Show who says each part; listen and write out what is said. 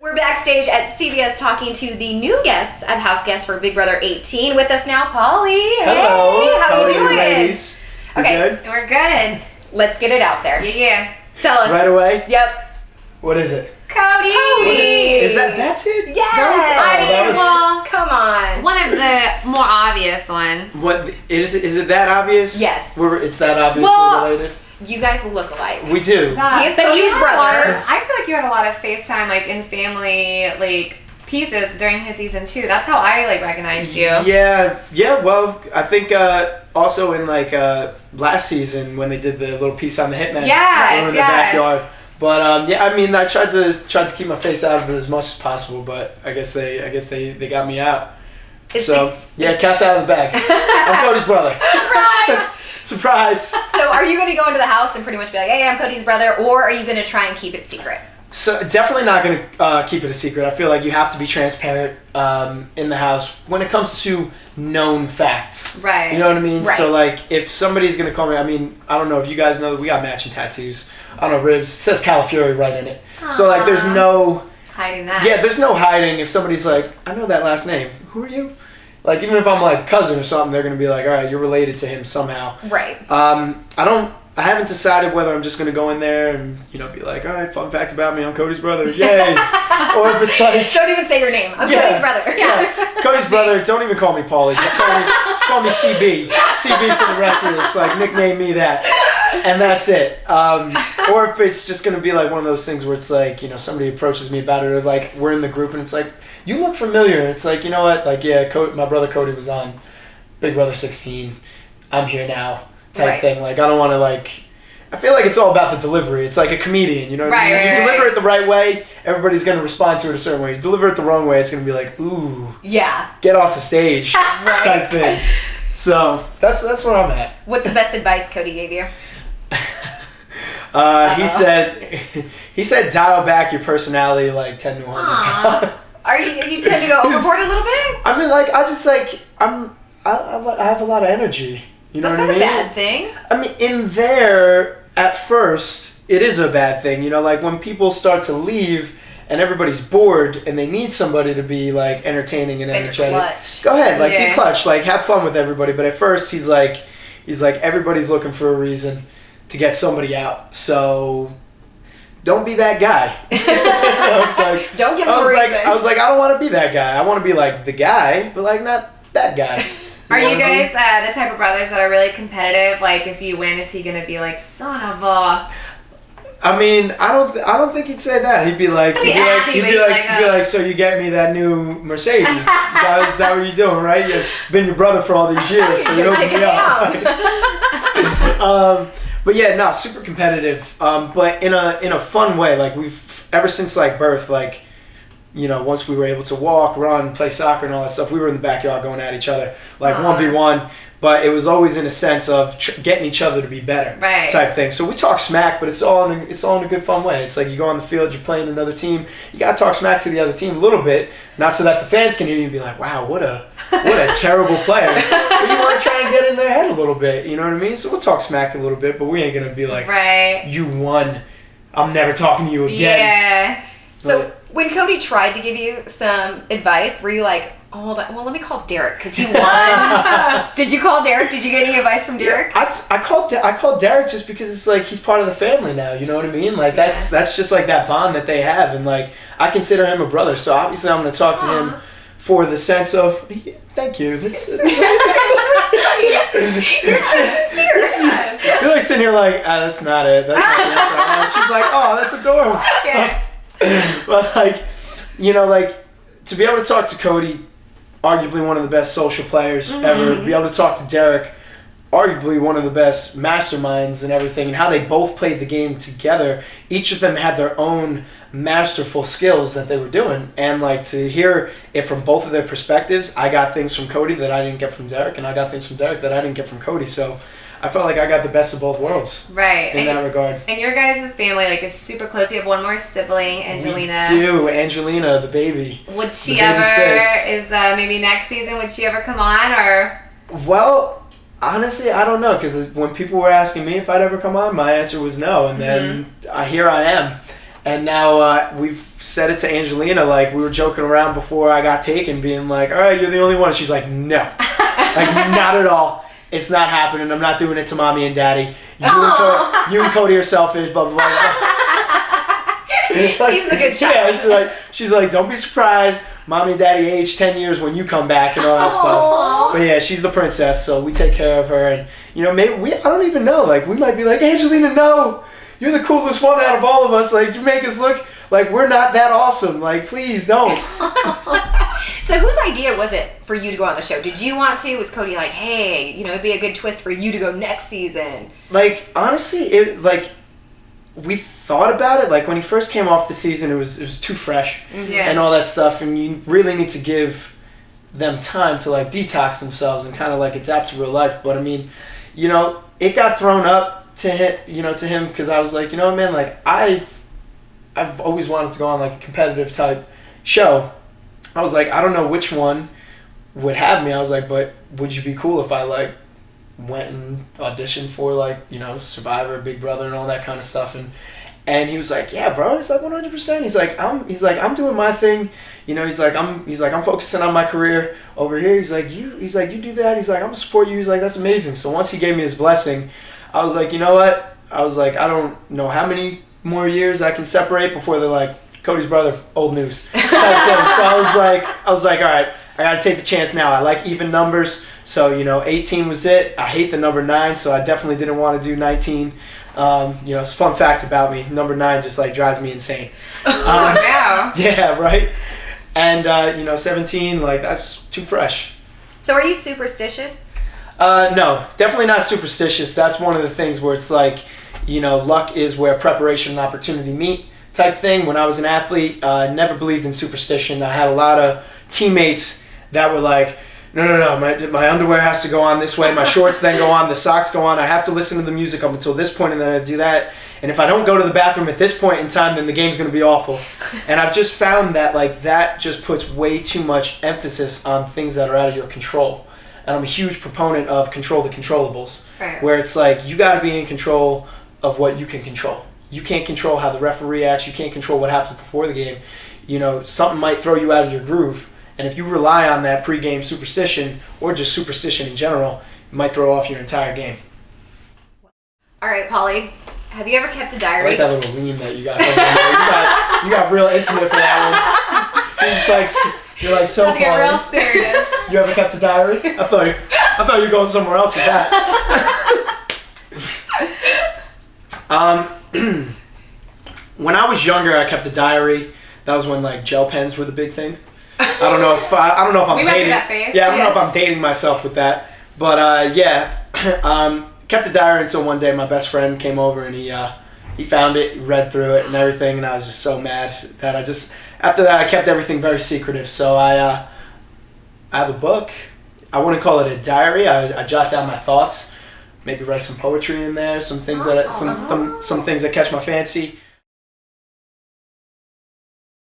Speaker 1: We're backstage at CBS talking to the new guest of House Guest for Big Brother 18. With us now, Paulie.
Speaker 2: Hello.
Speaker 1: Hey, how you doing?
Speaker 2: Ladies?
Speaker 1: Okay,
Speaker 2: Good?
Speaker 3: We're good.
Speaker 1: let's get it out there.
Speaker 3: Yeah.
Speaker 1: Tell us.
Speaker 2: Right away?
Speaker 1: Yep.
Speaker 2: What is it?
Speaker 3: Cody.
Speaker 2: Is that's it?
Speaker 1: Yes.
Speaker 2: That was-
Speaker 3: well,
Speaker 1: Come on.
Speaker 3: one of the more obvious ones.
Speaker 2: What is it that obvious?
Speaker 1: Yes.
Speaker 2: It's that obvious
Speaker 3: Well-
Speaker 2: we're related?
Speaker 1: You guys look alike.
Speaker 2: We do.
Speaker 1: He is
Speaker 3: But
Speaker 1: Cody's
Speaker 3: you had a
Speaker 1: brother.
Speaker 3: lot of- I feel like you had a lot of FaceTime, like, in family, like, pieces during his season 2. That's how I, like, recognized you.
Speaker 2: Yeah. Well, I think also in like last season when they did the little piece on the Hitman.
Speaker 3: Yes,
Speaker 2: in the backyard. But yeah, I mean, I tried to keep my face out of it as much as possible, but I guess they got me out. Yeah, cat's out of the bag. I'm Cody's brother.
Speaker 3: Surprise!
Speaker 2: Surprise.
Speaker 1: So are you going to go into the house and pretty much be like, hey, I'm Cody's brother, or are you going to try and keep it secret?
Speaker 2: So definitely not going to keep it a secret. I feel like you have to be transparent in the house when it comes to known facts.
Speaker 3: Right.
Speaker 2: You know what I mean?
Speaker 1: Right.
Speaker 2: So like if somebody's going to call me, I mean, I don't know if you guys know that we got matching tattoos on our ribs. It says Califury right in it. So like there's no...
Speaker 3: Hiding that.
Speaker 2: Yeah, there's no hiding. If somebody's like, I know that last name. Who are you? Like even if I'm like cousin or something, they're going to be like, all right, you're related to him somehow.
Speaker 1: Right.
Speaker 2: I haven't decided whether I'm just going to go in there and, be like, all right, fun fact about me, I'm Cody's brother, yay. Or if it's like...
Speaker 1: Don't even say your name. I'm
Speaker 2: Yeah.
Speaker 1: Cody's brother.
Speaker 2: Yeah, Cody's brother, don't even call me Paulie, just call me CB. CB for the rest of this, like nickname me that. And that's it. Or if it's just going to be like one of those things where it's like, somebody approaches me about it, or like we're in the group and it's like, you look familiar. And it's like, you know what, like, yeah, my brother Cody was on Big Brother 16. I'm here now. Type
Speaker 1: Right.
Speaker 2: thing. Like I don't want to I feel like it's all about the delivery. It's like a comedian, you know what I mean?
Speaker 3: Right,
Speaker 2: You
Speaker 3: right,
Speaker 2: deliver
Speaker 3: right.
Speaker 2: it the right way, everybody's going to respond to it a certain way. You deliver it the wrong way, it's going to be like, ooh,
Speaker 1: Yeah.
Speaker 2: get off the stage type thing. So that's where I'm at.
Speaker 1: What's the best advice Cody gave you?
Speaker 2: He said dial back your personality like 10 to 100 times.
Speaker 1: You tend to go overboard a little bit?
Speaker 2: I mean, like, I just like, I have a lot of energy. You know
Speaker 1: That's
Speaker 2: what
Speaker 1: not
Speaker 2: I mean?
Speaker 1: a bad thing.
Speaker 2: I mean, in there, at first, it is a bad thing. Like when people start to leave and everybody's bored and they need somebody to be like entertaining and
Speaker 1: Then you're
Speaker 2: energetic.
Speaker 1: clutch.
Speaker 2: Go ahead, like be
Speaker 3: Yeah.
Speaker 2: clutch, like have fun with everybody. But at first, he's like everybody's looking for a reason to get somebody out. So don't be that guy. I was like,
Speaker 1: Don't give him a reason.
Speaker 2: I was like, I don't want to be that guy. I want to be like the guy, but like not that guy.
Speaker 3: Are
Speaker 2: know
Speaker 3: you
Speaker 2: what I mean?
Speaker 3: guys the type of brothers that are really competitive? Like, if you win, is he gonna be like, son of a...
Speaker 2: I mean, I don't think he'd say that. He'd be like, so you get me that new Mercedes? Is that what you're doing, right? You've been your brother for all these years, so you
Speaker 1: You're
Speaker 2: open
Speaker 1: taking
Speaker 2: me
Speaker 1: it
Speaker 2: up. But yeah, no, super competitive. But in a fun way. Like we've ever since like birth, like. Once we were able to walk, run, play soccer and all that stuff, we were in the backyard going at each other, like 1v1, but it was always in a sense of getting each other to be better,
Speaker 3: Right.
Speaker 2: type thing. So we talk smack, but it's all in a good fun way. It's like you go on the field, you're playing another team, you gotta talk smack to the other team a little bit, not so that the fans can hear you and be like, wow, what a terrible player. But you want to try and get in their head a little bit, you know what I mean? So we'll talk smack a little bit, but we ain't gonna be like,
Speaker 3: Right.
Speaker 2: you won, I'm never talking to you again.
Speaker 3: Yeah.
Speaker 1: So when Cody tried to give you some advice, were you like, oh, hold on, well, let me call Derek because he won. Did you call Derek? Did you get any advice from Derek?
Speaker 2: I called Derek just because it's like he's part of the family now. You know what I mean? Like that's just like that bond that they have, and like I consider him a brother. So obviously I'm going to talk to him for the sense of thank you. That's,
Speaker 1: You're so sincere.
Speaker 2: you're like sitting here like that's not it. That's not the answer. And she's like, oh, that's adorable.
Speaker 3: Yeah.
Speaker 2: But like, like to be able to talk to Cody, arguably one of the best social players ever, be able to talk to Derek, arguably one of the best masterminds and everything, and how they both played the game together. Each of them had their own masterful skills that they were doing, and like to hear it from both of their perspectives, I got things from Cody that I didn't get from Derek, and I got things from Derek that I didn't get from Cody. So I felt like I got the best of both worlds.
Speaker 3: Right.
Speaker 2: In that regard.
Speaker 3: And your guys' family is super close. You have one more sibling, Angelina.
Speaker 2: Me too, Angelina, the baby.
Speaker 3: Would she
Speaker 2: The baby
Speaker 3: ever?
Speaker 2: sis.
Speaker 3: Maybe next season? Would she ever come on or?
Speaker 2: Well, honestly, I don't know, because when people were asking me if I'd ever come on, my answer was no, and then here I am. And now we've said it to Angelina, like, we were joking around before I got taken, being like, all right, you're the only one. And she's like, no. Like, not at all. It's not happening. I'm not doing it to mommy and daddy. You and Cody are selfish, blah, blah, blah.
Speaker 1: She's the good child.
Speaker 2: Yeah, she's like, don't be surprised. Mommy and daddy age 10 years when you come back and all that stuff. But yeah, she's the princess, so we take care of her. And, you know, maybe I don't even know. Like, we might be like, Angelina, no. You're the coolest one out of all of us. Like, you make us look like we're not that awesome. Like, please don't.
Speaker 1: So whose idea was it for you to go on the show? Did you want to? Was Cody like, hey, you know, it'd be a good twist for you to go next season?
Speaker 2: Like, honestly, we thought about it. Like, when he first came off the season, it was too fresh and all that stuff. And you really need to give them time to, like, detox themselves and kind of, like, adapt to real life. But, I mean, you know, it got thrown up to him because I was like, you know what, man, like, I've always wanted to go on, like, a competitive type show. I was like, I don't know which one would have me. I was like, but would you be cool if I, like, went and auditioned for, like, you know, Survivor, Big Brother, and all that kind of stuff? And he was like, yeah, bro. He's like, 100%. He's like, I'm doing my thing. You know, he's like, I'm focusing on my career over here. He's like, you do that. He's like, I'm gonna support you. He's like, that's amazing. So once he gave me his blessing, I was like, you know what? I was like, I don't know how many more years I can separate before they're like, Cody's brother, old news. So I was like, all right, I got to take the chance now. I like even numbers. So, you know, 18 was it. I hate the number 9, so I definitely didn't want to do 19. You know, it's fun facts about me. Number 9 just, like, drives me insane.
Speaker 3: Yeah.
Speaker 2: Yeah, right? And, you know, 17, like, that's too fresh.
Speaker 1: So are you superstitious?
Speaker 2: No, definitely not superstitious. That's one of the things where it's like, you know, luck is where preparation and opportunity meet type thing. When I was an athlete, never believed in superstition. I had a lot of teammates that were like, no, my underwear has to go on this way, my shorts then go on, the socks go on, I have to listen to the music up until this point and then I do that. And if I don't go to the bathroom at this point in time, then the game's going to be awful. And I've just found that, like, that just puts way too much emphasis on things that are out of your control. And I'm a huge proponent of control the controllables,
Speaker 3: right,
Speaker 2: where it's like, you got to be in control of what you can control. You can't control how the referee acts. You can't control what happens before the game. You know, something might throw you out of your groove. And if you rely on that pregame superstition, or just superstition in general, it might throw off your entire game.
Speaker 1: All right, Paulie, have you ever kept a
Speaker 2: I
Speaker 1: diary?
Speaker 2: like that little lean that you got. You got real intimate for that one. You're just like, you're like so.
Speaker 3: Let's get real serious.
Speaker 2: You ever kept a diary? I thought you were going somewhere else with that. When I was younger, I kept a diary. That was when, like, gel pens were the big thing. I don't know if I'm
Speaker 3: we
Speaker 2: dating.
Speaker 3: went through that phase.
Speaker 2: Yeah, I don't know if I'm dating myself with that. But yeah, kept a diary until one day my best friend came over and he found it, read through it and everything, and I was just so mad that after that I kept everything very secretive. So I have a book. I wouldn't call it a diary. I jot down my thoughts, maybe write some poetry in there, some things some things that catch my fancy.